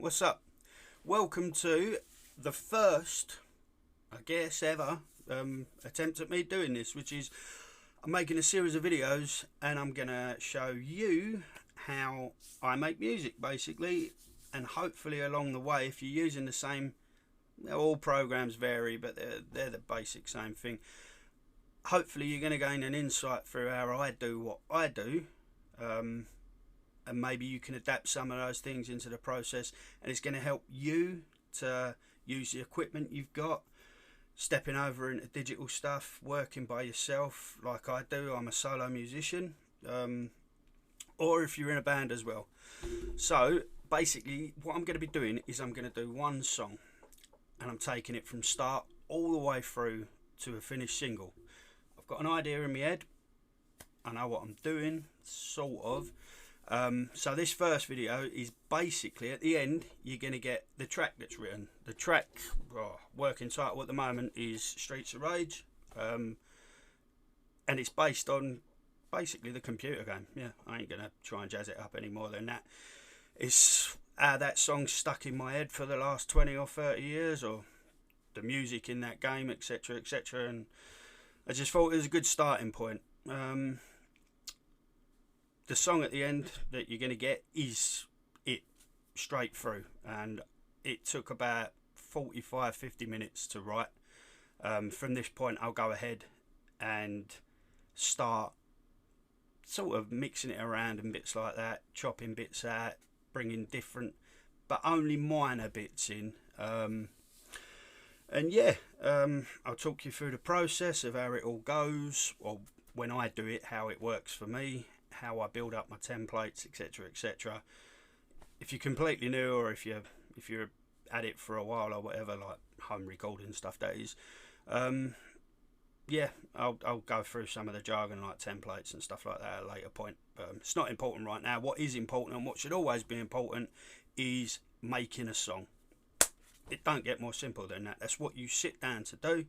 what's up? Welcome to the first, I guess, ever attempt at me doing this, which is I'm making a series of videos and I'm gonna show you how I make music, basically, and hopefully along the way, if you're using the same, all programs vary, but they're the basic same thing. Hopefully you're going to gain an insight through how I do what I do, and maybe you can adapt some of those things into the process, and it's going to help you to use the equipment you've got, stepping over into digital stuff, working by yourself like I do. I'm a solo musician, or if you're in a band as well. So basically what I'm going to be doing is I'm going to do one song and I'm taking it from start all the way through to a finished single. I've got an idea in my head, I know what I'm doing, sort of. So this first video is basically, at the end you're going to get the track that's written. The track, working title at the moment, is Streets of Rage, and it's based on basically the computer game. Yeah, I ain't going to try and jazz it up any more than that. It's how that song's stuck in my head for the last 20 or 30 years, or the music in that game, etc, etc, and I just thought it was a good starting point. The song at the end that you're going to get is it straight through, and it took about 45-50 minutes to write. From this point I'll go ahead and start sort of mixing it around and bits like that, chopping bits out, bringing different but only minor bits in, and yeah, I'll talk you through the process of how it all goes, or when I do it, how it works for me, how I build up my templates, etc, etc. If you're completely new, or if you're at it for a while or whatever, like home recording stuff, that is, yeah, I'll go through some of the jargon like templates and stuff like that at a later point. It's not important right now. What is important, and what should always be important, is making a song. It don't get more simple than that. That's what you sit down to do,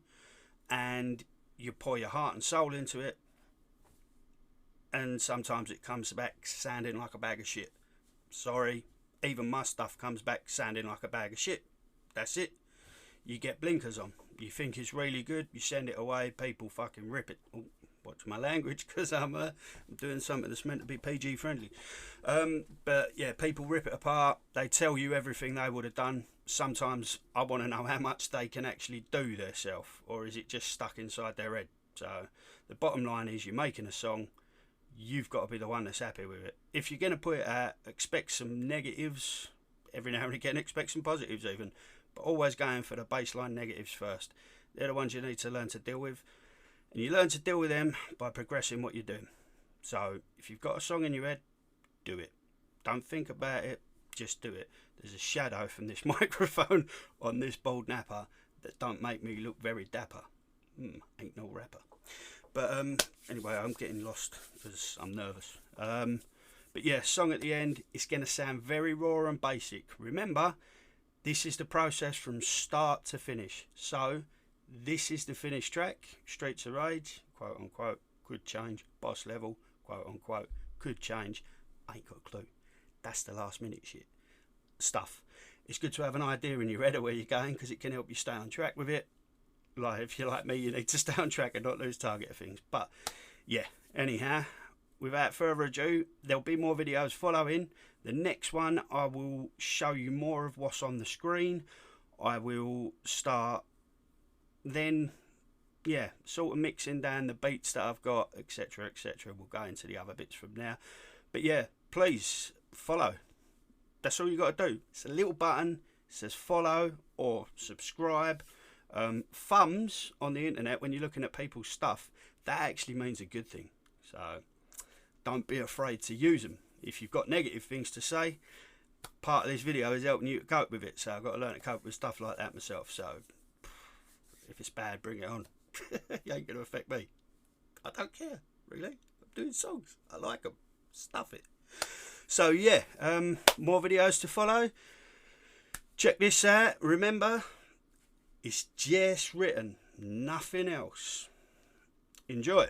and you pour your heart and soul into it, and sometimes it comes back sounding like a bag of shit. Sorry, even my stuff comes back sounding like a bag of shit. That's it. You get blinkers on. You think it's really good, you send it away, people fucking rip it. Oh, watch my language, because I'm doing something that's meant to be PG friendly. But yeah, people rip it apart. They tell you everything they would have done. Sometimes I want to know how much they can actually do themselves, or is it just stuck inside their head. So the bottom line is, you're making a song, you've got to be the one that's happy with it. If you're going to put it out, expect some negatives every now and again, expect some positives even, but always going for the baseline negatives first. They're the ones you need to learn to deal with, and you learn to deal with them by progressing what you're doing. So if you've got a song in your head, do it. Don't think about it, just do it. There's a shadow from this microphone on this bald napper that don't make me look very dapper. Ain't no rapper. But anyway, I'm getting lost because I'm nervous. But yeah, song at the end, it's going to sound very raw and basic. Remember, this is the process from start to finish. So this is the finished track, Streets of Rage, quote unquote, could change, boss level, quote unquote, could change, ain't got a clue. That's the last minute shit stuff. It's good to have an idea in your head of where you're going, because it can help you stay on track with it. Like, if you're like me, you need to stay on track and not lose target of things. But yeah, anyhow, without further ado, there'll be more videos following. The next one, I will show you more of what's on the screen. I will start then, yeah, sort of mixing down the beats that I've got, etc, etc. We'll go into the other bits from now. But yeah, please follow. That's all you got to do. It's a little button, it says follow or subscribe. Thumbs on the internet, when you're looking at people's stuff, that actually means a good thing. So don't be afraid to use them. If you've got negative things to say, part of this video is helping you to cope with it. So I've got to learn to cope with stuff like that myself. So if it's bad, bring it on. It ain't going to affect me. I don't care, really. I'm doing songs. I like them. Stuff it. So yeah, more videos to follow. Check this out. Remember, it's just written, nothing else. Enjoy.